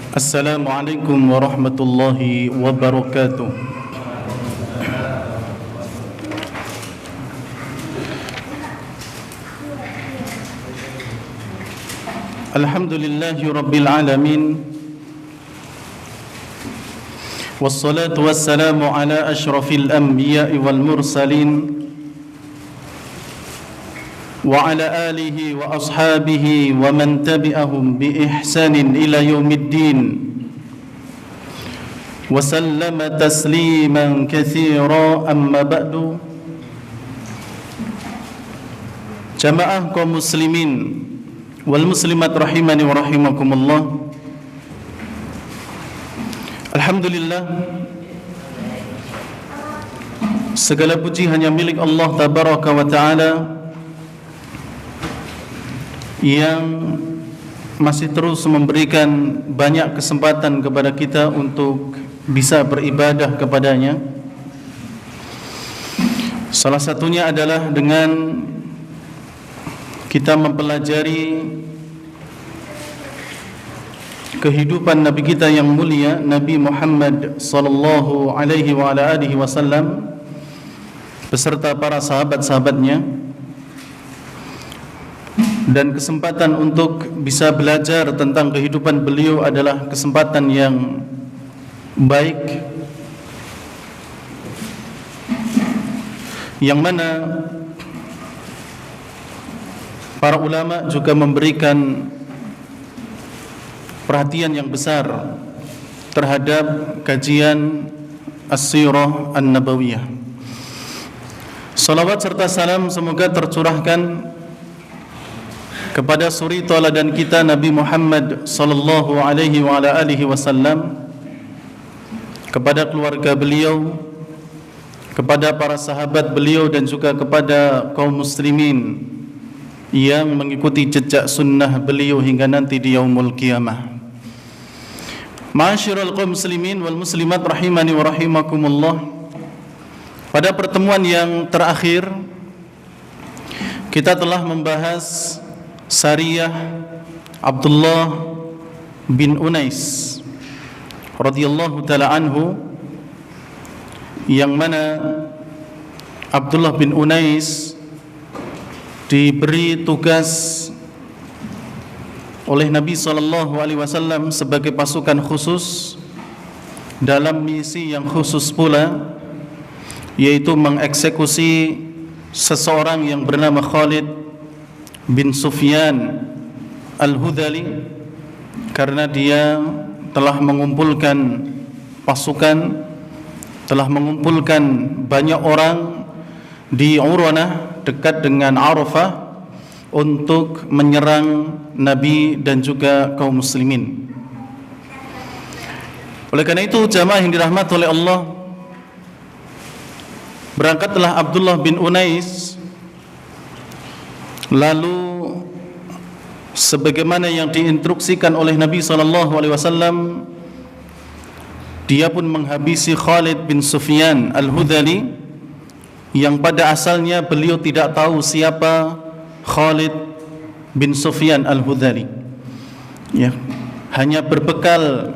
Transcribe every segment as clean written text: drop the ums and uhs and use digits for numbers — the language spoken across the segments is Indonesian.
Assalamualaikum warahmatullahi wabarakatuh. Alhamdulillahi rabbil alamin. Wassalatu wassalamu ala ashrafil anbiya'i wal mursalin wa ala alihi wa ashabihi wa man tabi'ahum bi ihsanin ila yaumiddin wa sallama tasliman katsira, amma ba'du. Jamaah kaum muslimin wal muslimat rahimani wa rahimakumullah. Alhamdulillah, segala puji hanya milik Allah tabaraka wa ta'ala yang masih terus memberikan banyak kesempatan kepada kita untuk bisa beribadah kepadanya. Salah satunya adalah dengan kita mempelajari kehidupan Nabi kita yang mulia, Nabi Muhammad sallallahu alaihi wa ala alihi wasallam beserta para sahabat-sahabatnya. Dan kesempatan untuk bisa belajar tentang kehidupan beliau adalah kesempatan yang baik, yang mana para ulama juga memberikan perhatian yang besar terhadap kajian As-Sirah An-Nabawiyah. Salawat serta salam semoga tercurahkan kepada suri tauladan kita Nabi Muhammad sallallahu alaihi wa ala alihi wasallam, kepada keluarga beliau, kepada para sahabat beliau, dan juga kepada kaum muslimin yang mengikuti jejak sunnah beliau hingga nanti di yaumul qiyamah. Ma'asyiral kaum muslimin wal muslimat rahimani wa rahimakumullah. Pada pertemuan yang terakhir kita telah membahas Sariyah Abdullah bin Unais radhiyallahu ta'ala anhu, yang mana Abdullah bin Unais diberi tugas oleh Nabi SAW sebagai pasukan khusus dalam misi yang khusus pula, yaitu mengeksekusi seseorang yang bernama Khalid bin Sufyan Al-Hudhali, karena dia telah mengumpulkan pasukan, telah mengumpulkan banyak orang di Urwanah dekat dengan Arafah untuk menyerang Nabi dan juga kaum muslimin. Oleh karena itu, jamaah yang dirahmati oleh Allah, berangkatlah Abdullah bin Unais, lalu sebagaimana yang diinstruksikan oleh Nabi SAW, dia pun menghabisi Khalid bin Sufyan Al-Hudhali, yang pada asalnya beliau tidak tahu siapa Khalid bin Sufyan Al-Hudhali, ya, hanya berbekal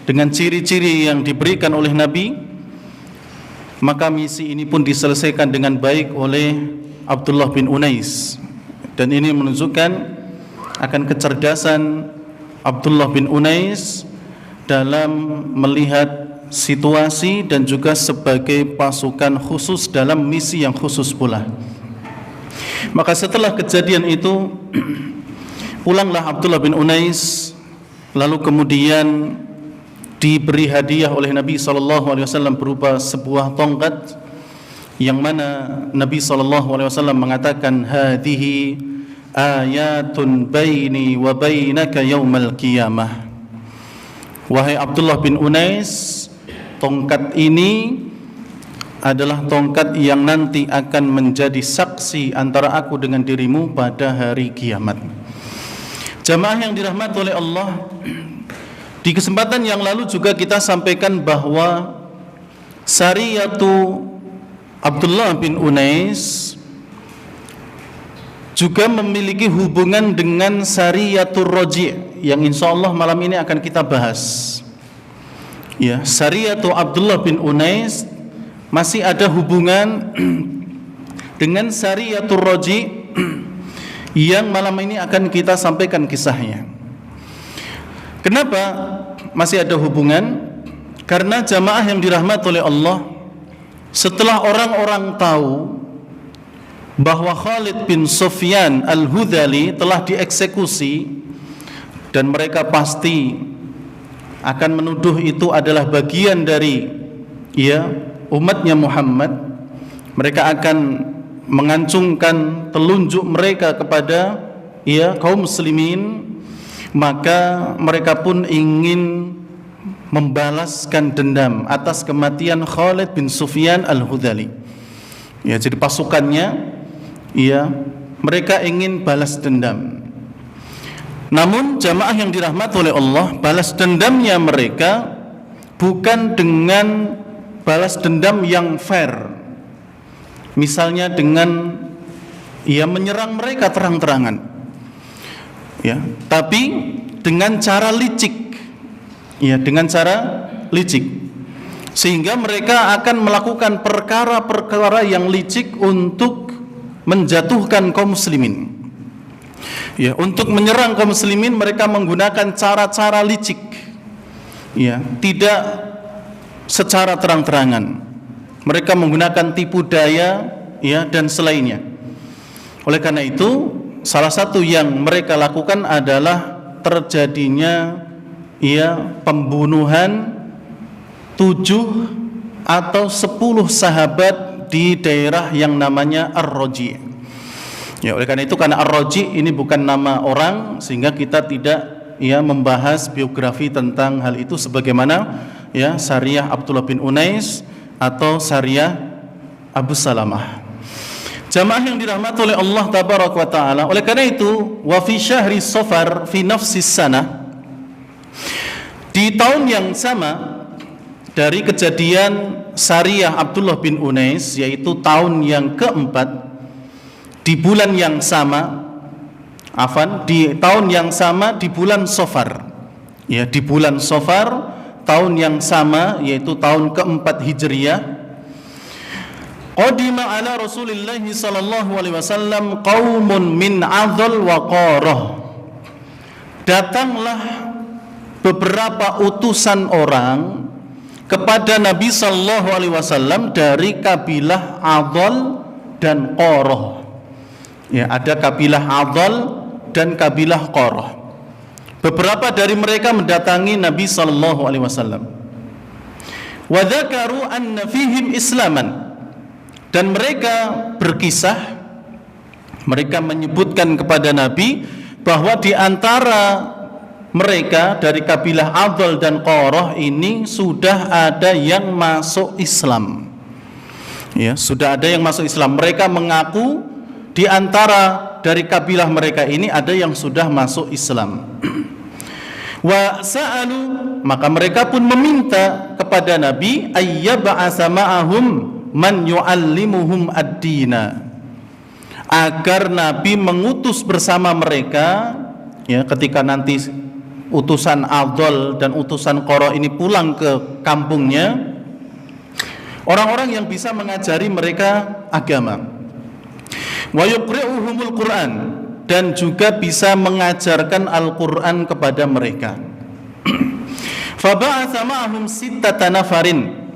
dengan ciri-ciri yang diberikan oleh Nabi, maka misi ini pun diselesaikan dengan baik oleh Abdullah bin Unais. Dan ini menunjukkan akan kecerdasan Abdullah bin Unais dalam melihat situasi dan juga sebagai pasukan khusus dalam misi yang khusus pula. Maka setelah kejadian itu pulanglah Abdullah bin Unais, lalu kemudian diberi hadiah oleh Nabi SAW berupa sebuah tongkat, yang mana Nabi SAW mengatakan, hadhihi ayatun baini wa bainaka yaumal qiyamah. Wahai Abdullah bin Unais, tongkat ini adalah tongkat yang nanti akan menjadi saksi antara aku dengan dirimu pada hari kiamat. Jamaah yang dirahmati oleh Allah, di kesempatan yang lalu juga kita sampaikan bahwa Sariyatu Abdullah bin Unais juga memiliki hubungan dengan Sariyatul Raji', yang insyaallah malam ini akan kita bahas. Ya, Sariyatu Abdullah bin Unais masih ada hubungan dengan Sariyatul Raji yang malam ini akan kita sampaikan kisahnya. Kenapa masih ada hubungan? Karena jamaah yang dirahmati oleh Allah, setelah orang-orang tahu bahwa Khalid bin Sufyan Al-Hudhali telah dieksekusi, dan mereka pasti akan menuduh itu adalah bagian dari umatnya Muhammad, mereka akan mengancungkan telunjuk mereka kepada kaum muslimin, maka mereka pun ingin membalaskan dendam atas kematian Khalid bin Sufyan Al-Hudhali. Ya, jadi pasukannya mereka ingin balas dendam. Namun jamaah yang dirahmati oleh Allah, balas dendamnya mereka bukan dengan balas dendam yang fair. Misalnya dengan menyerang mereka terang-terangan. Ya, tapi dengan cara licik. Ya, dengan cara licik, sehingga mereka akan melakukan perkara-perkara yang licik untuk menjatuhkan kaum muslimin. Ya, untuk menyerang kaum muslimin mereka menggunakan cara-cara licik. Ya, tidak secara terang-terangan. Mereka menggunakan tipu daya dan selainnya. Oleh karena itu, salah satu yang mereka lakukan adalah terjadinya pembunuhan 7 atau 10 sahabat di daerah yang namanya Ar-Raji. Ya, oleh karena itu, karena Ar-Raji ini bukan nama orang, sehingga kita tidak membahas biografi tentang hal itu, sebagaimana Sariyah Abdullah bin Unais atau Sariyah Abu Salamah. Jamaah yang dirahmati oleh Allah tabaraka wa taala, oleh karena itu, wa fi syahri Safar fi nafsis sanah, di tahun yang sama dari kejadian Sariyah Abdullah bin Unais, yaitu tahun yang keempat, di bulan yang sama, di tahun yang sama, di bulan Safar. Ya, di bulan Safar tahun yang sama, yaitu tahun keempat Hijriyah, qadima ala Rasulillah sallallahu alaihi wasallam qaumun min Adhal wa Qarah. Datanglah beberapa utusan orang kepada Nabi sallallahu alaihi wasallam dari kabilah Adhal dan Qarah. Ya, ada kabilah Adhal dan kabilah Qarah. Beberapa dari mereka mendatangi Nabi sallallahu alaihi wasallam. Wa dzakaru anna fihim islaman, dan mereka berkisah, mereka menyebutkan kepada Nabi bahwa di antara mereka dari kabilah Adhal dan Qarah ini sudah ada yang masuk Islam. Ya, sudah ada yang masuk Islam. Mereka mengaku di antara dari kabilah mereka ini ada yang sudah masuk Islam. Wa sa'alu, maka mereka pun meminta kepada Nabi ayyab'atsa ma'ahum man yu'allimuhum ad-dina, agar Nabi mengutus bersama mereka, ketika nanti utusan Adhal dan utusan Qarah ini pulang ke kampungnya, orang-orang yang bisa mengajari mereka agama. Wa yuqri'uhumul Qur'an, dan juga bisa mengajarkan Al-Qur'an kepada mereka. Fa ba'atsa ma'ahum 6 nafarin.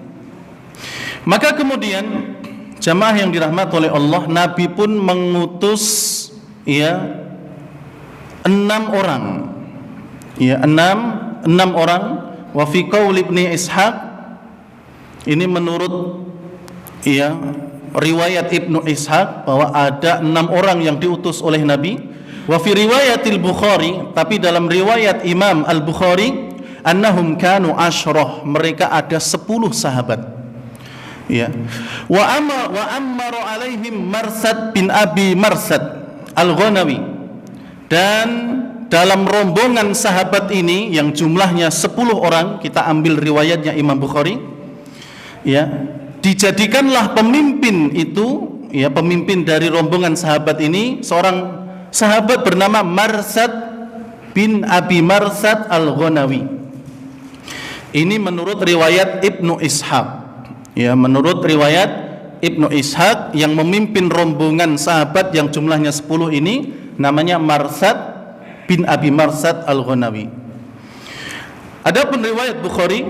Maka kemudian jamaah yang dirahmati oleh Allah, Nabi pun mengutus 6 orang. Ya, enam orang. Wa fi qaul Ibnu Ishaq, ini menurut riwayat Ibnu Ishaq bahwa ada 6 orang yang diutus oleh Nabi. Wa fi riwayatil Bukhari, tapi dalam riwayat Imam Al-Bukhari, annahum kanu asyrah, mereka ada 10 sahabat. Ya. Wa ammaru alaihim Marsad bin Abi Marsad Al-Ghanawi, dan dalam rombongan sahabat ini yang jumlahnya 10 orang, kita ambil riwayatnya Imam Bukhari, dijadikanlah pemimpin itu, pemimpin dari rombongan sahabat ini seorang sahabat bernama Marsad bin Abi Marsad Al-Ghanawi. Ini menurut riwayat Ibnu Ishaq. Ya, menurut riwayat Ibnu Ishaq yang memimpin rombongan sahabat yang jumlahnya 10 ini namanya Marsad bin Abi Marsad Al-Ghanawi. Adapun riwayat Bukhari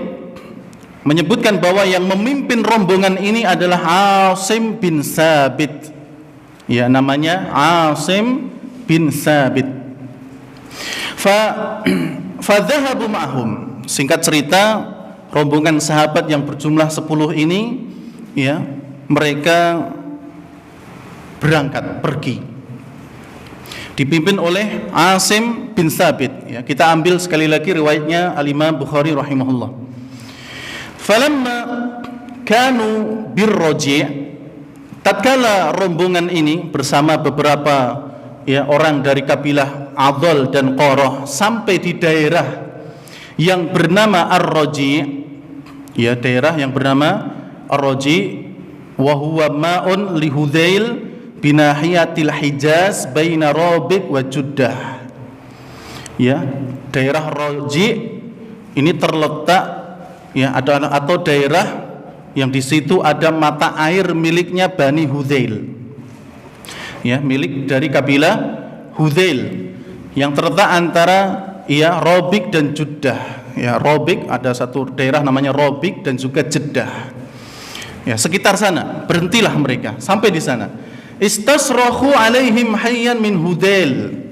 menyebutkan bahwa yang memimpin rombongan ini adalah Asim bin Sabit. Ya, namanya Asim bin Sabit. Fadhahabu ma'hum. Singkat cerita, rombongan sahabat yang berjumlah 10 ini, ya, mereka berangkat pergi. Dipimpin oleh Asim bin Sabit. Ya, kita ambil sekali lagi riwayatnya Al-Imam Bukhari rahimahullah. Falamma kanu birroji', tatkala rombongan ini bersama beberapa orang dari kabilah Adol dan Qoroh sampai di daerah yang bernama Ar-Roji', ya, daerah yang bernama Ar-Roji', wa huwa ma'un li Hudzail binahiyatil Hijaz baina Rabiq wa Juddah. Ya, daerah Roji' ini terletak, ya, atau daerah yang di situ ada mata air miliknya Bani Hudzail, ya, milik dari kabilah Hudzail yang terletak antara, ya, Rabiq dan Juddah. Ya, Rabiq ada satu daerah namanya Rabiq dan juga Jeddah. Ya, sekitar sana berhentilah mereka sampai di sana. Istasrahu alaihim hayyan min Hudzail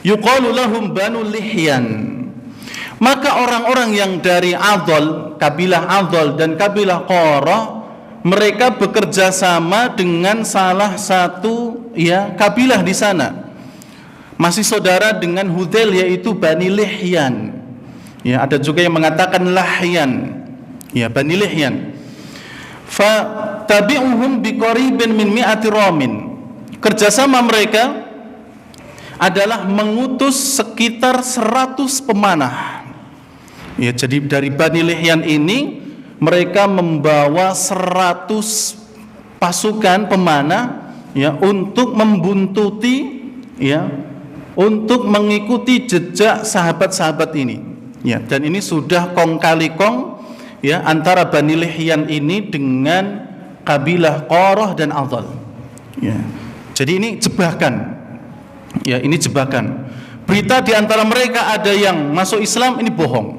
yuqalu lahum Banu Lihyan. Maka orang-orang yang dari Adol, kabilah Adol dan kabilah Qoroh, mereka bekerja sama dengan salah satu, ya, kabilah di sana, masih saudara dengan Hudzail, yaitu Bani Lihyan. Ya, ada juga yang mengatakan Lahyan, ya, Bani Lihyan. Fa tabi'uhum biqaribin min mi'ati ramin. Kerjasama mereka adalah mengutus sekitar 100 pemanah. Ya, jadi dari Bani Lihyan ini mereka membawa 100 pasukan pemanah, ya, untuk membuntuti, ya, untuk mengikuti jejak sahabat-sahabat ini. Ya, dan ini sudah kong kali kong, ya, antara Bani Lihyan ini dengan kabilah Qoroh dan Adol. Ya, jadi ini jebakan. Ya, ini jebakan. Berita di antara mereka ada yang masuk Islam, ini bohong.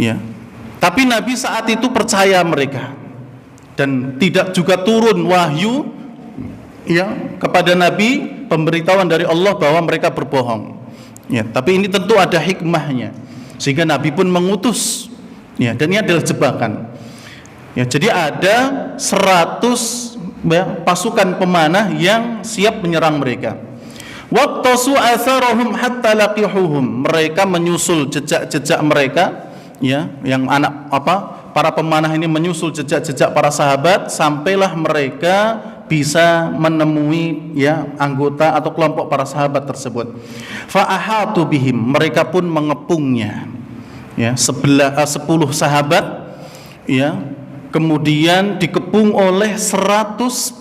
Ya, tapi Nabi saat itu percaya mereka dan tidak juga turun wahyu, ya, kepada Nabi pemberitahuan dari Allah bahwa mereka berbohong. Ya, tapi ini tentu ada hikmahnya sehingga Nabi pun mengutus. Ya, dan ini adalah jebakan. Ya, jadi ada 100, ya, pasukan pemanah yang siap menyerang mereka. Waqtasu atharahum hatta laqihuhum. Mereka menyusul jejak-jejak mereka, ya, yang para pemanah ini menyusul jejak-jejak para sahabat sampailah mereka bisa menemui, ya, anggota atau kelompok para sahabat tersebut. Fa ahatu bihim, mereka pun mengepungnya. Ya, 10 sahabat, ya, kemudian dikepung oleh 100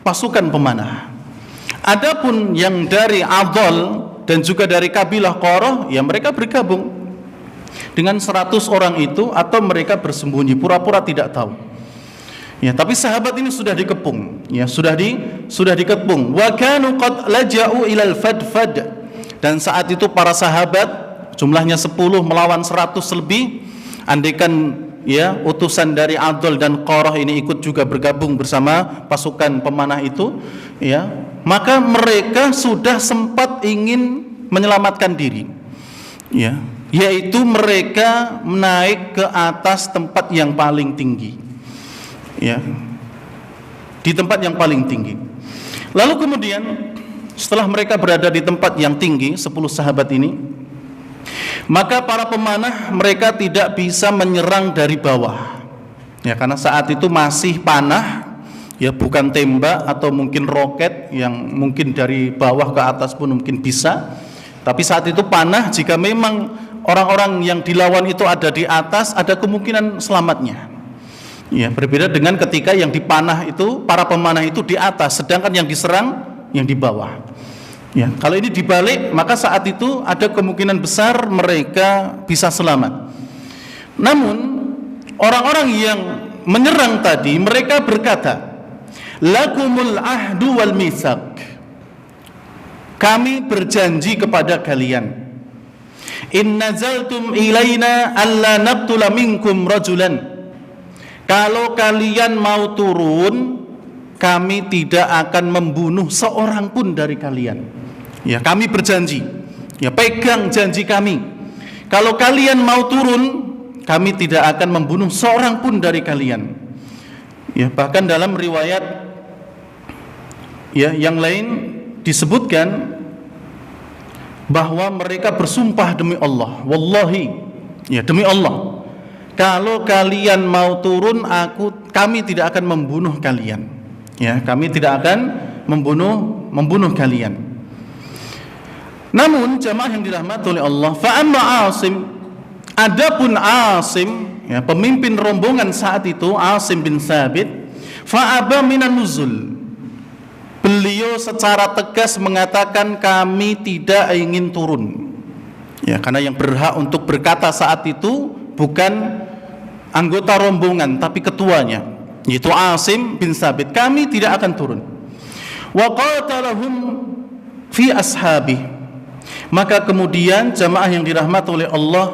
pasukan pemanah. Adapun yang dari Adol dan juga dari kabilah Qoroh, ya, mereka bergabung dengan 100 orang itu atau mereka bersembunyi pura-pura tidak tahu. Ya, tapi sahabat ini sudah dikepung, ya, sudah dikepung. Wa kanu qad laja'u ilal fadfad. Dan saat itu para sahabat jumlahnya 10 melawan 100 lebih. Andaikan, ya, utusan dari Adol dan Qoroh ini ikut juga bergabung bersama pasukan pemanah itu, ya, maka mereka sudah sempat ingin menyelamatkan diri, ya, yaitu mereka naik ke atas tempat yang paling tinggi, ya, di tempat yang paling tinggi. Lalu kemudian setelah mereka berada di tempat yang tinggi, 10 sahabat ini, maka para pemanah mereka tidak bisa menyerang dari bawah, ya, karena saat itu masih panah, ya, bukan tembak atau mungkin roket yang mungkin dari bawah ke atas pun mungkin bisa. Tapi saat itu panah, jika memang orang-orang yang dilawan itu ada di atas, ada kemungkinan selamatnya. Ya, berbeda dengan ketika yang dipanah itu, para pemanah itu di atas, sedangkan yang diserang yang di bawah. Ya, kalau ini dibalik, maka saat itu ada kemungkinan besar mereka bisa selamat. Namun orang-orang yang menyerang tadi, mereka berkata, lakumul ahdu wal mitsaq, kami berjanji kepada kalian, in nazaltum ilaina alla naqtula minkum rajulan, kalau kalian mau turun, kami tidak akan membunuh seorang pun dari kalian. Ya, kami berjanji, ya, pegang janji kami, kalau kalian mau turun, kami tidak akan membunuh seorang pun dari kalian. Ya, bahkan dalam riwayat ya yang lain disebutkan bahwa mereka bersumpah demi Allah, wallahi, ya, demi Allah, kalau kalian mau turun, kami tidak akan membunuh kalian. Ya, kami tidak akan membunuh kalian. Namun jamaah yang dirahmati oleh Allah, fa amma Asim, adapun Asim, ya, pemimpin rombongan saat itu, Asim bin Thabit, fa aba minan nuzul, beliau secara tegas mengatakan kami tidak ingin turun. Ya, karena yang berhak untuk berkata saat itu bukan anggota rombongan tapi ketuanya, yaitu Asim bin Thabit, kami tidak akan turun. Wa qatalahum fi ashabi, maka kemudian jamaah yang dirahmati oleh Allah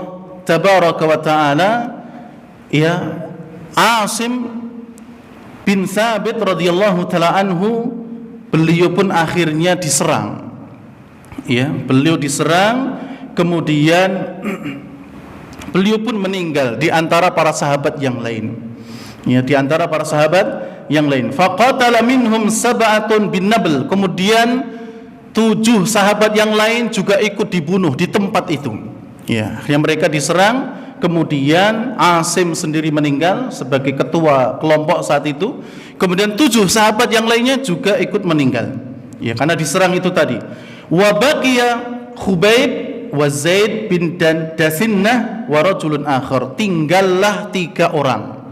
tabaraka wa taala, ya, Asim bin Thabit radhiyallahu taala anhu, beliau pun akhirnya diserang. Ya, beliau diserang, kemudian beliau pun meninggal di antara para sahabat yang lain. Ya, di antara para sahabat yang lain. Faqatala minhum sab'atun bin nabl, kemudian 7 sahabat yang lain juga ikut dibunuh di tempat itu. Ya, yang mereka diserang, kemudian Asim sendiri meninggal sebagai ketua kelompok saat itu. Kemudian 7 sahabat yang lainnya juga ikut meninggal. Ya, karena diserang itu tadi. Wa baqiya Khubayb wa Zaid bin Dasinnah wa rajulun akhar, tinggallah 3 orang.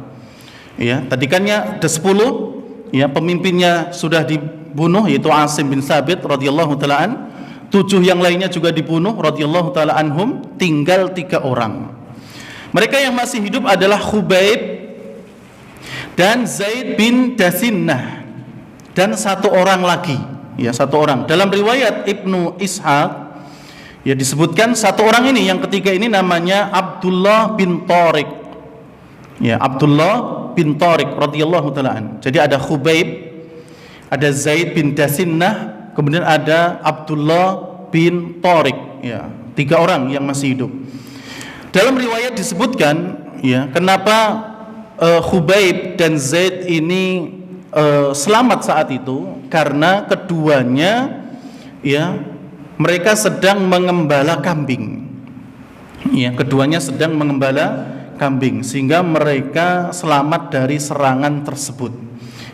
Ya, tadi kannya ada 10, ya, pemimpinnya sudah dibunuh, yaitu Asim bin Thabit radhiyallahu taala an, 7 yang lainnya juga dibunuh radhiyallahu taala anhum, tinggal 3 orang. Mereka yang masih hidup adalah Khubayb dan Zaid bin Dasinnah, dan 1 orang lagi, ya, 1 orang. Dalam riwayat Ibnu Ishaq, ya, disebutkan 1 orang ini, yang ketiga ini namanya Abdullah bin Tariq. Ya, Abdullah bin Tariq radhiyallahu taala an. Jadi ada Khubayb, ada Zaid bin Dasinnah, kemudian ada Abdullah bin Tariq, ya, 3 orang yang masih hidup. Dalam riwayat disebutkan, ya, kenapa Khubayb dan Zaid ini selamat saat itu, karena keduanya, ya, mereka sedang mengembala kambing. Ya, keduanya sedang mengembala kambing, sehingga mereka selamat dari serangan tersebut.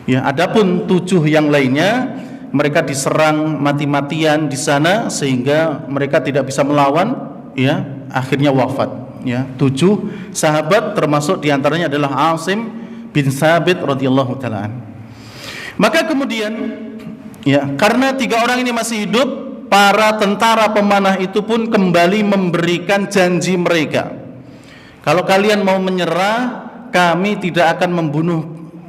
Ya, adapun 7 yang lainnya, mereka diserang mati-matian di sana sehingga mereka tidak bisa melawan, ya, akhirnya wafat. Ya, 7 sahabat, termasuk diantaranya adalah Asim bin Thabit radhiyallahu taala. Maka kemudian, ya, karena 3 orang ini masih hidup, para tentara pemanah itu pun kembali memberikan janji mereka, kalau kalian mau menyerah, kami tidak akan membunuh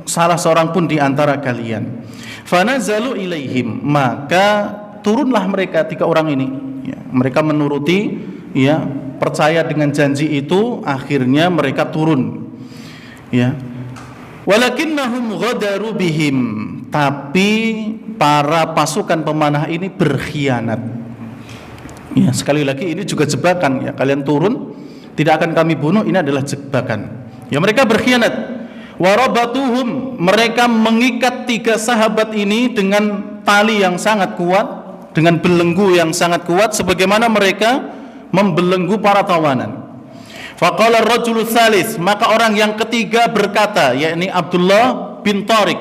salah seorang pun di antara kalian. Fanazalu ilaihim, maka turunlah mereka 3 orang ini. Ya, mereka menuruti, ya, percaya dengan janji itu, akhirnya mereka turun. Ya. Walakinnahum ghadaru bihim, tapi para pasukan pemanah ini berkhianat. Ya, sekali lagi ini juga jebakan, ya, kalian turun, tidak akan kami bunuh, ini adalah jebakan. Ya, mereka berkhianat. Warabatuhum, mereka mengikat 3 sahabat ini dengan tali yang sangat kuat, dengan belenggu yang sangat kuat, sebagaimana mereka membelenggu para tawanan. Faqala ar-rajulu tsalis, maka orang yang ketiga berkata, yakni Abdullah bin Tariq,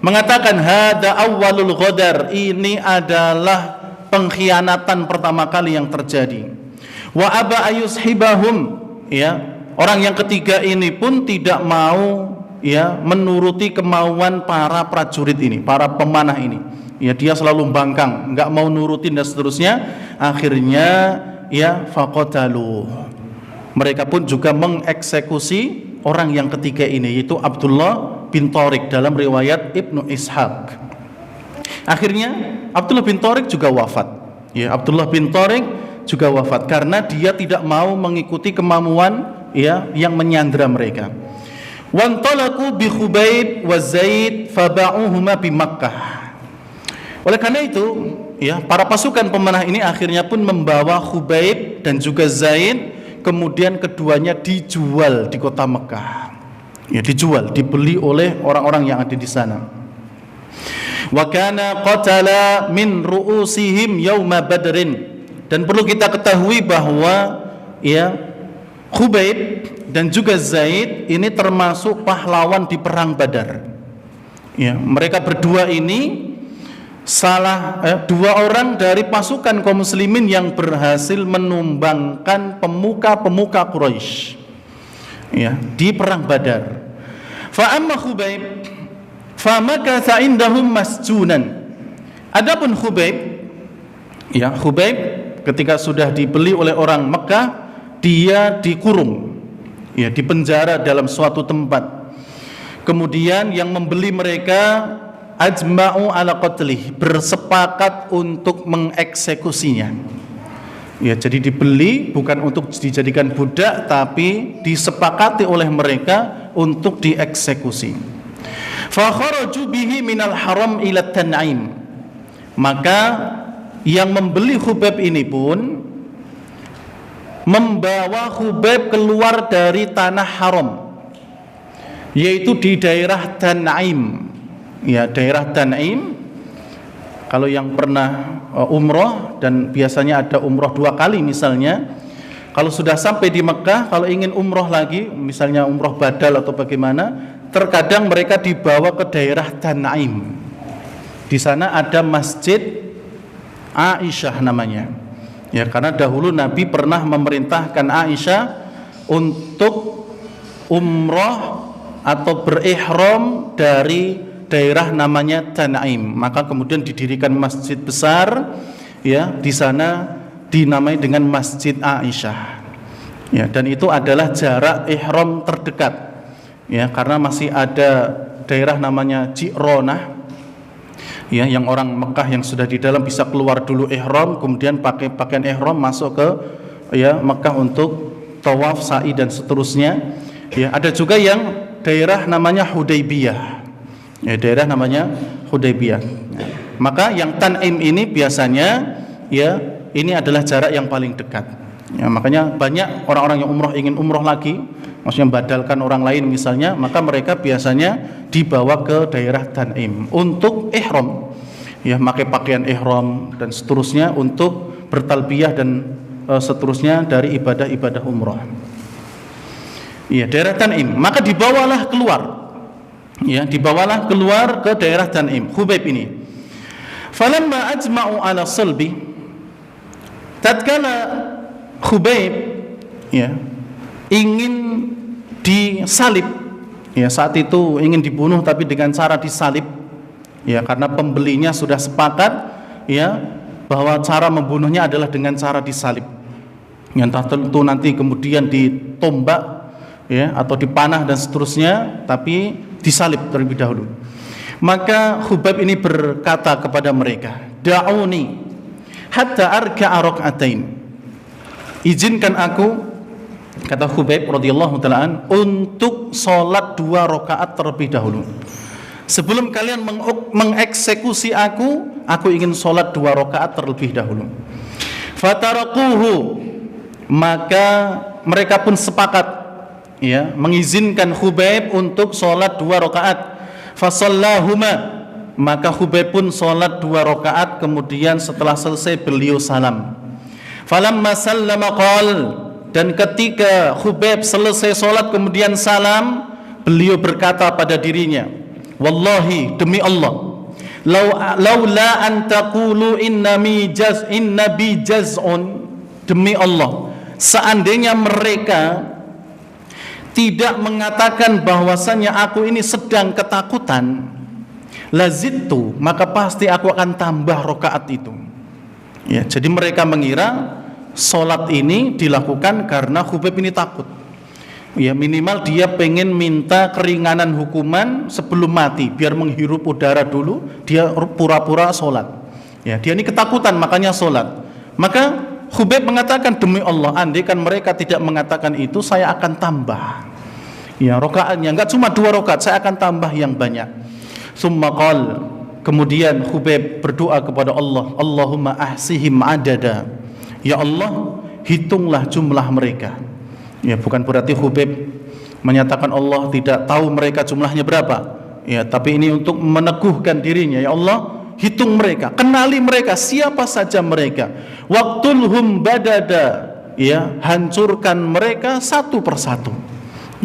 mengatakan, hada awwalul ghadar, ini adalah pengkhianatan pertama kali yang terjadi. Wa aba ayushibahum, ya, orang yang ketiga ini pun tidak mau, ya, menuruti kemauan para prajurit ini, para pemanah ini, Ya, dia selalu bangkang, enggak mau nurutin dan seterusnya. Akhirnya ya faqatalu. Mereka pun juga mengeksekusi orang yang ketiga ini, yaitu Abdullah bin Tariq dalam riwayat Ibnu Ishaq. Akhirnya Abdullah bin Tariq juga wafat. Ya, Abdullah bin Tariq juga wafat karena dia tidak mau mengikuti kemauan ya yang menyandra mereka. Wantalaku bi Khubayb wa Zaid faba'uhuma bi Makkah. Oleh karena itu, ya, para pasukan pemanah ini akhirnya pun membawa Khubayb dan juga Zaid, kemudian keduanya dijual di kota Mekah. Ya, dijual, dibeli oleh orang-orang yang ada di sana. Wa kana qatala min ru'usihim yauma Badrin. Dan perlu kita ketahui bahwa ya Khubayb dan juga Zaid ini termasuk pahlawan di perang Badar. Ya, mereka berdua ini dua orang dari pasukan kaum muslimin yang berhasil menumbangkan pemuka-pemuka Quraisy ya di perang Badar. Fa amma Khubayb fa makatha indahum masjunan. Adapun Khubayb ya, Khubayb ketika sudah dibeli oleh orang Mekah, dia dikurung ya, dipenjara dalam suatu tempat. Kemudian yang membeli mereka ajma'u ala qatlih, bersepakat untuk mengeksekusinya. Ya, jadi dibeli bukan untuk dijadikan budak, tapi disepakati oleh mereka untuk dieksekusi. Fa kharaju bihi minal haram ila Tan'im. Maka yang membeli Khubayb ini pun membawa Khubayb keluar dari tanah haram, yaitu di daerah Tan'im. Ya, daerah Tan'im, kalau yang pernah umroh, dan biasanya ada umroh 2 kali misalnya, kalau sudah sampai di Mekah, kalau ingin umroh lagi, misalnya umroh badal atau bagaimana, terkadang mereka dibawa ke daerah Tan'im. Di sana ada Masjid Aisyah namanya. Ya, karena dahulu Nabi pernah memerintahkan Aisyah untuk umroh atau berihram dari daerah namanya Tan'im. Maka kemudian didirikan masjid besar ya, di sana dinamai dengan Masjid Aisyah. Ya, dan itu adalah jarak ihram terdekat. Ya, karena masih ada daerah namanya Ji'ronah. Ya, yang orang Mekah yang sudah di dalam bisa keluar dulu ihram, kemudian pakai pakaian ihram masuk ke ya Mekah untuk tawaf, sa'i dan seterusnya. Ya, ada juga yang daerah namanya Hudaybiyah. Ya, daerah namanya Hudaybiyah. Ya. Maka yang Tan'im ini biasanya ya ini adalah jarak yang paling dekat. Ya, makanya banyak orang-orang yang umroh ingin umroh lagi, maksudnya badalkan orang lain misalnya, maka mereka biasanya dibawa ke daerah Tan'im untuk ihram. Ya, pakai pakaian ihram dan seterusnya untuk bertalbiyah dan seterusnya dari ibadah-ibadah umroh. Ya, daerah Tan'im. Maka dibawalah keluar. Ya, dibawalah keluar ke daerah Tan'im Khubayb ini. Falamma ajma'u ala salbi, tatkala Khubayb ya ingin disalib, ya saat itu ingin dibunuh tapi dengan cara disalib, ya karena pembelinya sudah sepakat ya bahwa cara membunuhnya adalah dengan cara disalib, yang tentu nanti kemudian ditombak ya atau dipanah dan seterusnya, tapi disalib terlebih dahulu. Maka Khubayb ini berkata kepada mereka, da'uni hatta arka'a rak'atain. Izinkan aku, kata Khubayb radhiyallahu ta'ala, untuk sholat 2 rakaat terlebih dahulu. Sebelum kalian mengeksekusi aku ingin sholat 2 rakaat terlebih dahulu. Fatarakuhu, maka mereka pun sepakat ya mengizinkan Khubayb untuk sholat 2 rakaat. Fasallahuma, maka Khubayb pun sholat 2 rakaat, kemudian setelah selesai beliau salam. Falamma sallama qal, dan ketika Khubayb selesai sholat kemudian salam, beliau berkata pada dirinya, wallahi, demi Allah, laula an taqulu inna bi jaz'un, demi Allah, seandainya mereka tidak mengatakan bahwasanya aku ini sedang ketakutan, lazidtu, maka pasti aku akan tambah rakaat itu. Ya, jadi mereka mengira sholat ini dilakukan karena Khubayb ini takut. Ya, minimal dia pengen minta keringanan hukuman sebelum mati, biar menghirup udara dulu, dia pura-pura sholat. Ya, dia ini ketakutan makanya sholat. Maka Khubayb mengatakan, demi Allah, andai kan mereka tidak mengatakan itu, saya akan tambah. Ya, rakaatnya enggak cuma 2 rakaat, saya akan tambah yang banyak. Summa qala, kemudian Khubayb berdoa kepada Allah, Allahumma ahsihim adada. Ya Allah, hitunglah jumlah mereka. Ya, bukan berarti Khubayb menyatakan Allah tidak tahu mereka jumlahnya berapa. Ya, tapi ini untuk meneguhkan dirinya. Ya Allah, hitung mereka, kenali mereka, siapa saja mereka. Waqtulhum badada, ya, hancurkan mereka satu persatu.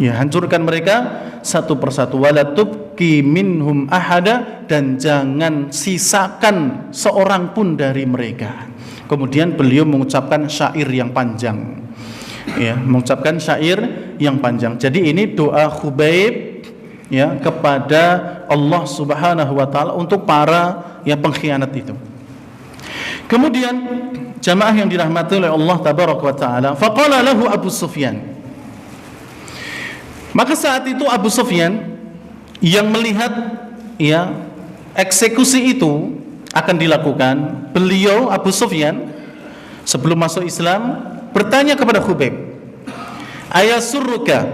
Ya, hancurkan mereka satu persatu. Wala tubqi minhum ahada, dan jangan sisakan seorang pun dari mereka. Kemudian beliau mengucapkan syair yang panjang. Ya, mengucapkan syair yang panjang. Jadi ini doa Khubayb, ya, kepada Allah Subhanahu wa taala untuk para, ya, pengkhianat itu. Kemudian jamaah yang dirahmati oleh Allah tabaraka wa taala, faqala lahu Abu Sufyan. Maka saat itu Abu Sufyan yang melihat, ya, eksekusi itu akan dilakukan, beliau Abu Sufyan sebelum masuk Islam bertanya kepada Khubayb, ayasurruka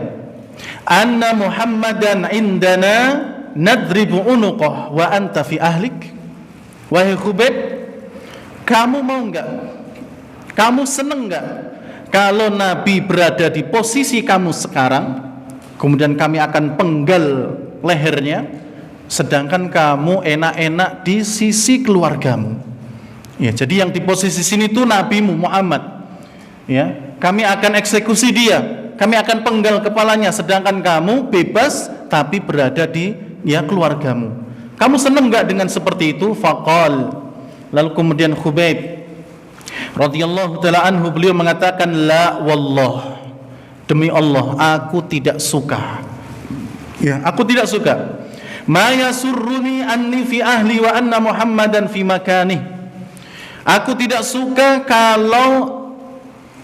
anna Muhammadan indana nadribu unuqah wa anta fi ahlik. Wahai Khubayb, kamu mau enggak, kamu seneng enggak kalau Nabi berada di posisi kamu sekarang, kemudian kami akan penggal lehernya, sedangkan kamu enak-enak di sisi keluargamu. Ya, jadi yang di posisi sini itu Nabimu Muhammad. Ya, kami akan eksekusi dia, kami akan penggal kepalanya, sedangkan kamu bebas tapi berada di, ya, keluargamu. Kamu senang enggak dengan seperti itu? Faqal, lalu kemudian Khubayb radhiyallahu taala anhu, beliau mengatakan, la wallah, demi Allah aku tidak suka. Ya, aku tidak suka. Ma yasurruni anni fi ahli wa anna Muhammadan fi makani. Aku tidak suka kalau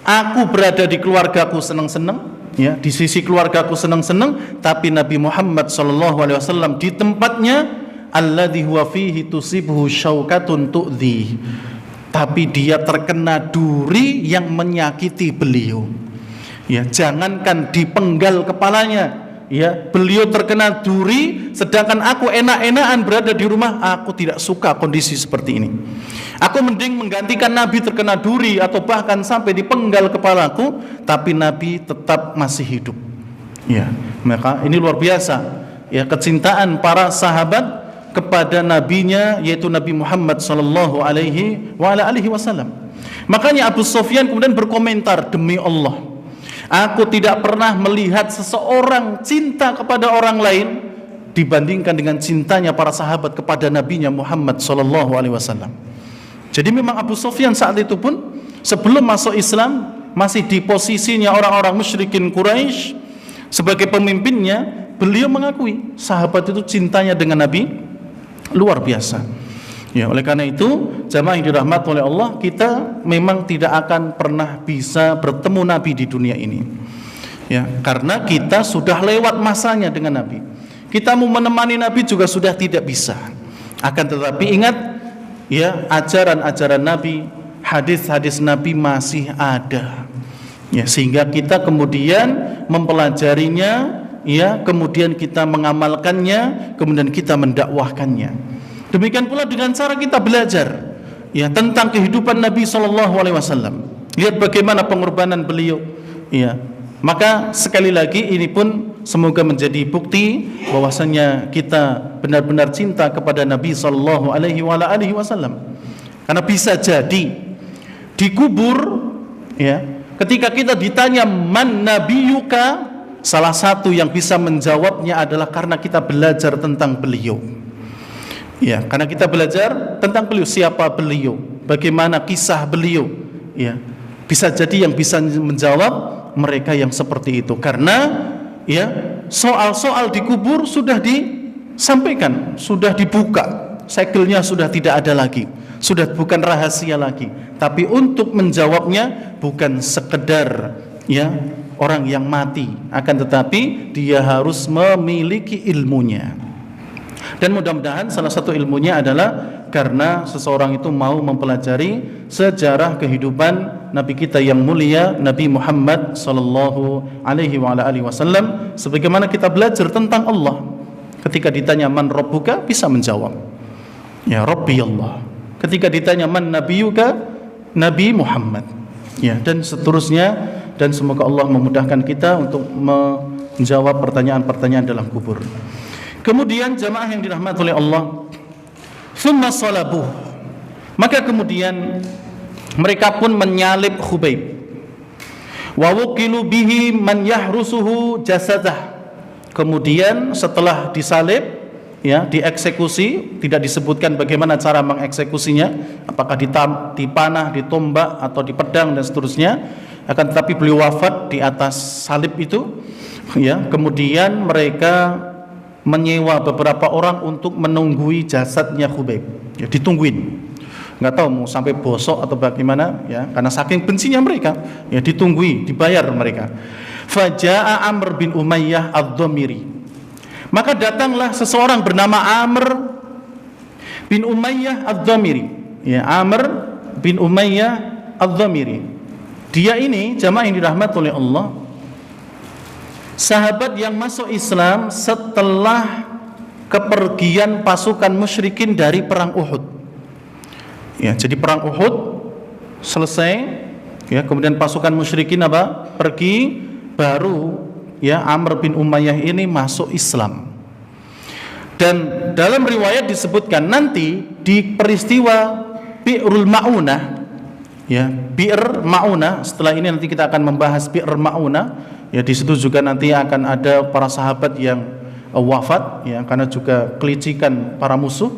aku berada di keluargaku senang-senang, ya, di sisi keluargaku senang-senang, tapi Nabi Muhammad sallallahu alaihi wasallam di tempatnya, alladzi huwa fihi tusibhu syaukatun tu'dhi, tapi dia terkena duri yang menyakiti beliau. Ya, jangankan dipenggal kepalanya, ya, beliau terkena duri, sedangkan aku enak-enakan berada di rumah. Aku tidak suka kondisi seperti ini. Aku mending menggantikan Nabi terkena duri atau bahkan sampai dipenggal kepalaku, tapi Nabi tetap masih hidup. Ya, maka ini luar biasa, ya, kecintaan para sahabat kepada nabinya, yaitu Nabi Muhammad sallallahu alaihi wasallam. Makanya Abu Sufyan kemudian berkomentar, demi Allah, aku tidak pernah melihat seseorang cinta kepada orang lain dibandingkan dengan cintanya para sahabat kepada nabinya Muhammad sallallahu alaihi wasallam. Jadi memang Abu Sufyan saat itu pun sebelum masuk Islam masih di posisinya orang-orang musyrikin Quraisy sebagai pemimpinnya. Beliau mengakui sahabat itu cintanya dengan Nabi luar biasa. Ya, oleh karena itu jamaah yang dirahmati oleh Allah, kita memang tidak akan pernah bisa bertemu Nabi di dunia ini. Ya, karena kita sudah lewat masanya dengan Nabi. Kita mau menemani Nabi juga sudah tidak bisa. Akan tetapi ingat, ya, ajaran-ajaran Nabi, hadis-hadis Nabi masih ada. Ya, sehingga kita kemudian mempelajarinya, ya, kemudian kita mengamalkannya, kemudian kita mendakwahkannya. Demikian pula dengan cara kita belajar, ya, tentang kehidupan Nabi sallallahu alaihi wasallam. Lihat bagaimana pengorbanan beliau, ya. Maka sekali lagi ini pun semoga menjadi bukti bahwasanya kita benar-benar cinta kepada Nabi sallallahu alaihi wasallam. Karena bisa jadi dikubur, ya, ketika kita ditanya man nabiyuka, salah satu yang bisa menjawabnya adalah karena kita belajar tentang beliau. Ya, karena kita belajar tentang beliau, siapa beliau, bagaimana kisah beliau, ya. Bisa jadi yang bisa menjawab mereka yang seperti itu, karena, ya, soal-soal dikubur sudah sampaikan, sudah dibuka, segelnya sudah tidak ada lagi, sudah bukan rahasia lagi. Tapi untuk menjawabnya bukan sekedar ya orang yang mati, akan tetapi dia harus memiliki ilmunya. Dan mudah-mudahan salah satu ilmunya adalah karena seseorang itu mau mempelajari sejarah kehidupan Nabi kita yang mulia, Nabi Muhammad sallallahu alaihi wasallam, sebagaimana kita belajar tentang Allah. Ketika ditanya man rabbuka, bisa menjawab, ya Rabbi Allah. Ketika ditanya man nabiyuka, Nabi Muhammad. Ya, dan seterusnya. Dan semoga Allah memudahkan kita untuk menjawab pertanyaan-pertanyaan dalam kubur. Kemudian jamaah yang dirahmati oleh Allah, thumma salabuh, maka kemudian mereka pun menyalib Khubayb. Wa wukilu bihi man yahrusuhu jasadah. Kemudian setelah disalib, ya, dieksekusi, tidak disebutkan bagaimana cara mengeksekusinya, apakah dipanah, ditombak atau dipedang dan seterusnya. Akan tetapi beliau wafat di atas salib itu, ya. Kemudian mereka menyewa beberapa orang untuk menunggui jasadnya Khubayb, ya, ditungguin. Nggak tahu mau sampai bosok atau bagaimana, ya, karena saking bencinya mereka, ya, ditunggui, dibayar mereka. Faja'a Amr bin Umayyah ad-Dhamiri, maka datanglah seseorang bernama Amr bin Umayyah ad-Dhamiri, ya, Amr bin Umayyah ad-Dhamiri. Dia ini jamaah yang dirahmati oleh Allah, sahabat yang masuk Islam setelah kepergian pasukan musyrikin dari perang Uhud. Ya, jadi perang Uhud selesai, ya, kemudian pasukan musyrikin pergi, baru ya Amr bin Umayyah ini masuk Islam. Dan dalam riwayat disebutkan nanti di peristiwa Bi'rul Ma'unah, ya, Bi'r Ma'unah, setelah ini nanti kita akan membahas Bi'r Ma'unah, ya, di situ juga nanti akan ada para sahabat yang wafat, ya, karena juga kelicikan para musuh,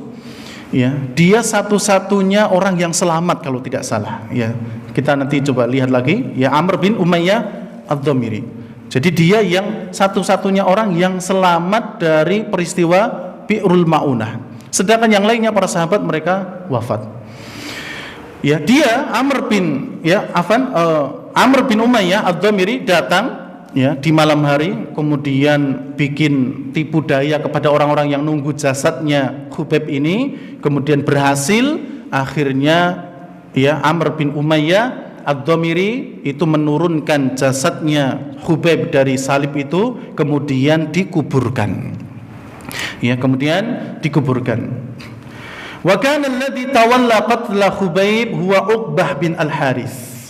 ya. Dia satu-satunya orang yang selamat kalau tidak salah, ya. Kita nanti coba lihat lagi, ya, Amr bin Umayyah ad-Dhamiri. Jadi dia yang satu-satunya orang yang selamat dari peristiwa Bi'rul Ma'unah. Sedangkan yang lainnya para sahabat mereka wafat. Ya, dia Amr bin Umayyah ad-Dhamiri datang, ya, di malam hari, kemudian bikin tipu daya kepada orang-orang yang nunggu jasadnya Khubayb ini, kemudian berhasil. Akhirnya, ya, Amr bin Umayyah ad-Dhamiri itu menurunkan jasadnya Khubayb dari salib itu, kemudian dikuburkan. Ya, kemudian dikuburkan. Wa kana alladhi tawalla qatla Khubayb huwa Uqbah bin Al-Harits.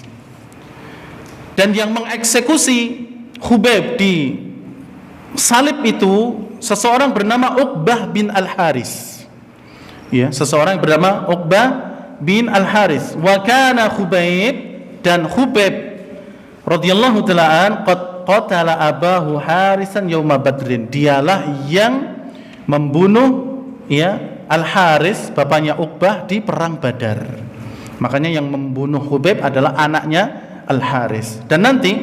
Dan yang mengeksekusi Khubayb di salib itu seseorang bernama Uqbah bin Al-Harits. Ya, seseorang bernama Uqbah bin Al-Harits. Wa kana Khubayb, dan Khubayb radhiyallahu ta'ala an qatala abahu Harisan yauma Badrin. Dialah yang membunuh, ya, Al-Harits, bapaknya Uqbah, di perang Badar. Makanya yang membunuh Khubayb adalah anaknya Al-Harits. Dan nanti,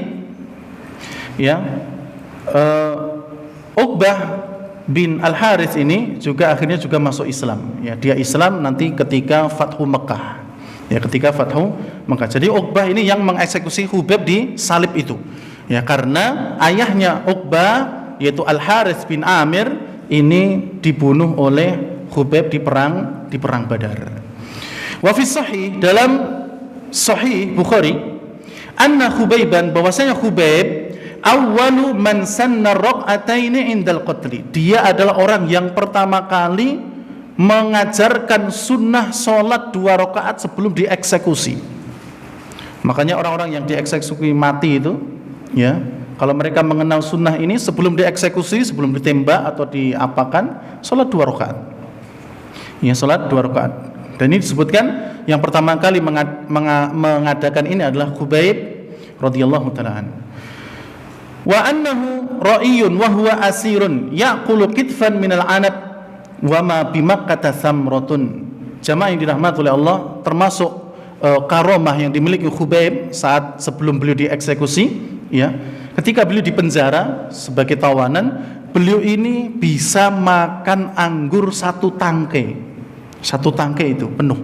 ya, Uqbah bin Al-Harits ini juga akhirnya juga masuk Islam. Ya, dia Islam nanti ketika Fathu Mekah. Ya, ketika Fathu Mekah. Jadi Uqbah ini yang mengeksekusi Khubayb di salib itu. Ya, karena ayahnya Uqbah yaitu Al-Harits bin Amir ini dibunuh oleh Khubayb di perang Badar. Wa fi sahih, dalam Sahih Bukhari, anna Khubayban, bahwasanya Khubayb awwalu man sanna raq'ataini indal qatli. Dia adalah orang yang pertama kali mengajarkan sunnah sholat 2 rakaat sebelum dieksekusi. Makanya orang-orang yang dieksekusi mati itu, ya, kalau mereka mengenal sunnah ini, sebelum dieksekusi, sebelum ditembak atau diapakan, sholat 2 rakaat. Ya, sholat 2 rakaat. Dan ini disebutkan yang pertama kali mengadakan ini adalah Khubayb radhiyallahu ta'ala anhu. Wa annahu ra'iyun wa huwa asirun ya'kulu kitfan minal anab wa ma bimakkata samratun. Jamaah yang dirahmati oleh Allah, termasuk karomah yang dimiliki Khubayb saat sebelum beliau dieksekusi, ya. Ketika beliau di penjara sebagai tawanan, beliau ini bisa makan anggur satu tangkai itu penuh.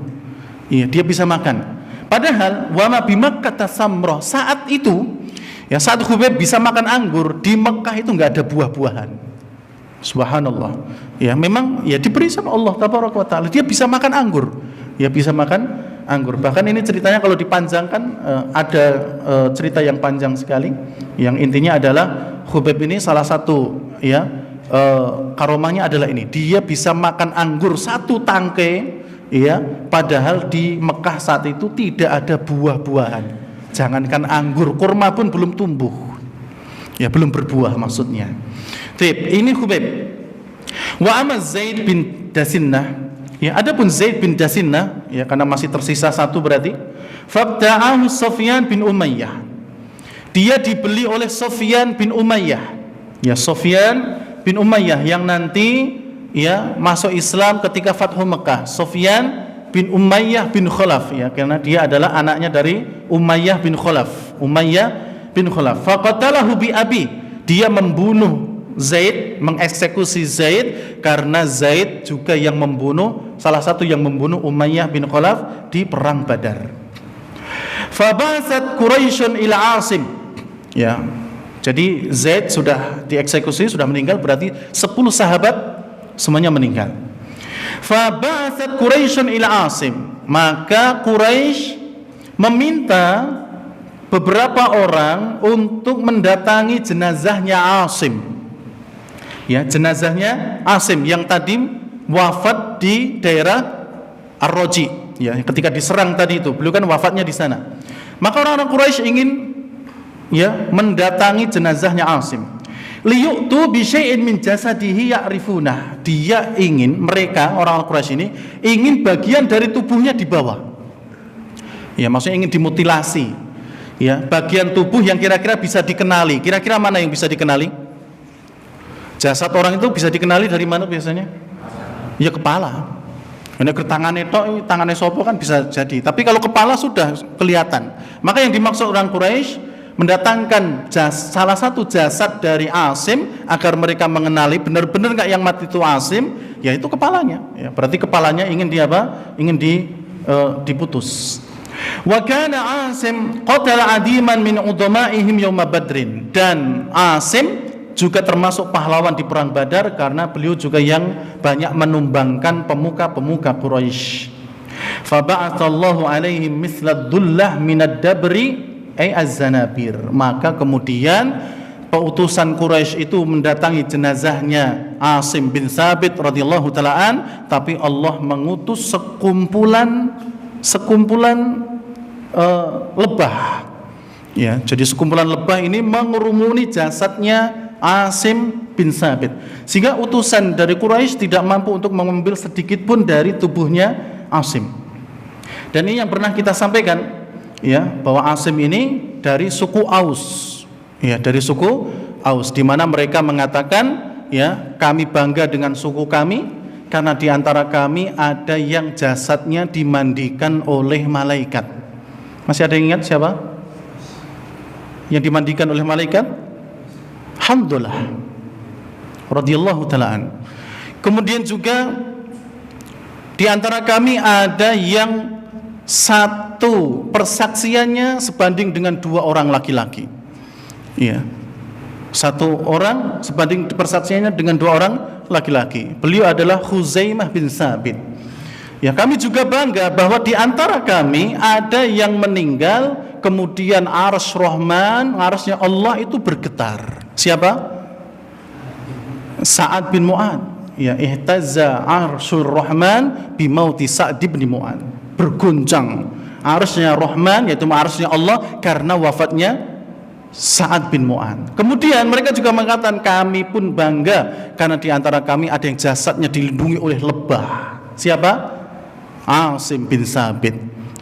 Iya, dia bisa makan. Padahal wa ma bi Makkah samrah, saat itu ya, saat Khubayb bisa makan anggur, di Mekah itu nggak ada buah-buahan. Subhanallah. Ya, memang ya diberi sama Allah tabaraka wa taala, dia bisa makan anggur. Ya, bisa makan anggur. Bahkan ini ceritanya kalau dipanjangkan ada cerita yang panjang sekali. Yang intinya adalah Khubayb ini salah satu ya karomahnya adalah ini, dia bisa makan anggur satu tangkai ya, padahal di Mekah saat itu tidak ada buah-buahan. Jangankan anggur, kurma pun belum tumbuh. Ya, belum berbuah maksudnya. Ini Khubayb. Wa amma Zaid bin Dasinnah, ya, adapun Zaid bin Dasinnah, ya, karena masih tersisa satu berarti, fabta'ahu Sufyan bin Umayyah. Dia dibeli oleh Sufyan bin Umayyah. Ya, Sufyan bin Umayyah yang nanti ya masuk Islam ketika Fathu Mekah. Sufyan bin Umayyah bin Khalaf, ya, karena dia adalah anaknya dari Umayyah bin Khalaf. Umayyah bin Khalaf. Faqatalahu bi abi. Dia membunuh Zaid, mengeksekusi Zaid karena Zaid juga yang membunuh, salah satu yang membunuh Umayyah bin Khalaf di perang Badar. Fabasat Quraisyun ila Asim. Ya. Jadi Zaid sudah dieksekusi, sudah meninggal, berarti 10 sahabat semuanya meninggal. Fabasat Quraisyun ila Asim. Maka Quraisy meminta beberapa orang untuk mendatangi jenazahnya Asim. Ya, jenazahnya Asim yang tadi wafat di daerah Ar-Raji, ya, ketika diserang tadi itu, beliau kan wafatnya di sana. Maka orang-orang Quraisy ingin ya mendatangi jenazahnya Asim. Liyu'tu bi syai'in min jasadihi ya'rifunah. Dia ingin, mereka orang-orang Quraisy ini ingin bagian dari tubuhnya dibawa. Ya, maksudnya ingin dimutilasi. Ya, bagian tubuh yang kira-kira bisa dikenali. Kira-kira mana yang bisa dikenali? Jasad orang itu bisa dikenali dari mana biasanya? Ya, kepala. Ini tangannya tok, tangannya sopo kan bisa jadi. Tapi kalau kepala sudah kelihatan. Maka yang dimaksud orang Quraisy mendatangkan salah satu jasad dari Asim agar mereka mengenali benar-benar nggak yang mati itu Asim, yaitu kepalanya. Ya, berarti kepalanya ingin ingin diputus. Wa kana Asim qatala adiman min udamaihim yauma Badrin, dan Asim juga termasuk pahlawan di perang Badar karena beliau juga yang banyak menumbangkan pemuka-pemuka Quraisy. Fa ba'atsallahu alaihim mithla dhullah minad dabri ay az-zanabir. Maka kemudian pautusan Quraisy itu mendatangi jenazahnya Asim bin Tsabit radhiyallahu taalaan, tapi Allah mengutus sekumpulan lebah. Ya, jadi sekumpulan lebah ini mengerumuni jasadnya Asim bin Tsabit, sehingga utusan dari Quraisy tidak mampu untuk mengambil sedikit pun dari tubuhnya Asim. Dan ini yang pernah kita sampaikan, ya, bahwa Asim ini dari suku Aus, ya, dari suku Aus, di mana mereka mengatakan, ya, kami bangga dengan suku kami karena di antara kami ada yang jasadnya dimandikan oleh malaikat. Masih ada yang ingat siapa yang dimandikan oleh malaikat? Alhamdulillah radhiyallahu ta'ala. Kemudian juga di antara kami ada yang satu persaksiannya sebanding dengan 2 orang laki-laki. Iya. 1 orang sebanding persaksiannya dengan 2 orang laki-laki. Beliau adalah Khuzaimah bin Tsabit. Ya, kami juga bangga bahwa di antara kami ada yang meninggal, kemudian arsy Rahman, arsy Allah itu bergetar. Siapa? Sa'ad bin Mu'ad. Ya, ihtazza arsyur Rahman bimauti Sa'd bin Mu'ad. Berguncang arsy-nya Rahman, yaitu arsy-nya Allah, karena wafatnya Sa'ad bin Mu'ad. Kemudian mereka juga mengatakan kami pun bangga karena di antara kami ada yang jasadnya dilindungi oleh lebah. Siapa? Asim bin Tsabit.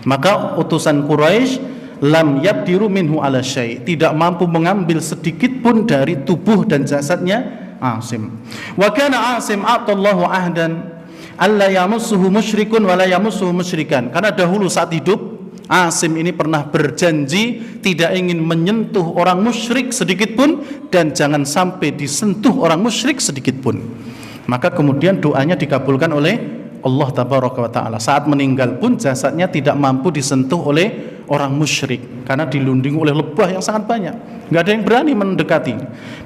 Maka utusan Quraisy lam yabdiru minhu ala syai', tidak mampu mengambil sedikit pun dari tubuh dan jasadnya Asim. Wa kana Asim atallahu ahdan alla yamassuhu musyrikun wa la yamassuhu musyrikan. Karena dahulu saat hidup Asim ini pernah berjanji tidak ingin menyentuh orang musyrik sedikit pun dan jangan sampai disentuh orang musyrik sedikit pun. Maka kemudian doanya dikabulkan oleh Allah tabaraka wa taala. Saat meninggal pun jasadnya tidak mampu disentuh oleh orang musyrik karena dilindungi oleh lebah yang sangat banyak. Enggak ada yang berani mendekati.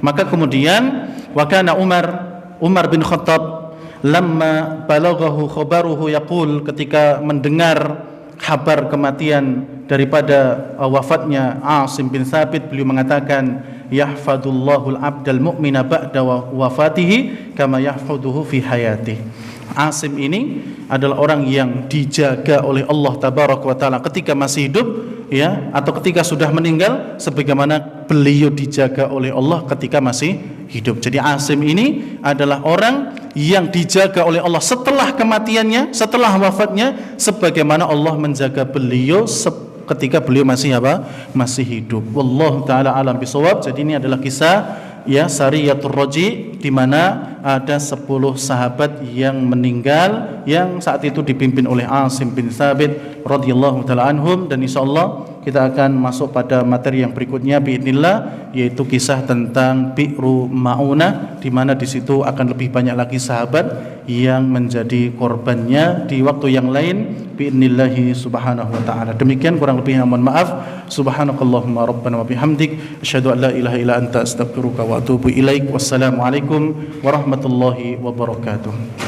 Maka kemudian wa kana Umar bin Khattab lamma balaghahu khabaruhu yaqul, ketika mendengar kabar kematian daripada wafatnya Asim bin Thabit, beliau mengatakan yahfadullahul abdal mu'mina ba'da wafatihi kama yahfaduhu fi hayatihi. Asim ini adalah orang yang dijaga oleh Allah tabaraka wa taala ketika masih hidup, ya, atau ketika sudah meninggal sebagaimana beliau dijaga oleh Allah ketika masih hidup. Jadi Asim ini adalah orang yang dijaga oleh Allah setelah kematiannya, setelah wafatnya, sebagaimana Allah menjaga beliau ketika beliau masih masih hidup. Wallahu taala alam bisawab. Jadi ini adalah kisah, ya, Sariyatul Raji, di mana ada 10 sahabat yang meninggal yang saat itu dipimpin oleh Asim bin Thabit radhiyallahu taala anhum, dan insyaallah kita akan masuk pada materi yang berikutnya biidznillah, yaitu kisah tentang Bi'ru Ma'unah, di mana di situ akan lebih banyak lagi sahabat yang menjadi korbannya di waktu yang lain biidznillah subhanahu wa ta'ala. Demikian kurang lebihnya, mohon maaf. Subhanakallahumma rabbana wa bihamdik asyhadu an la ilaha illa anta astaghfiruka wa atubu ilaik. Wassalamualaikum warahmatullahi wabarakatuh.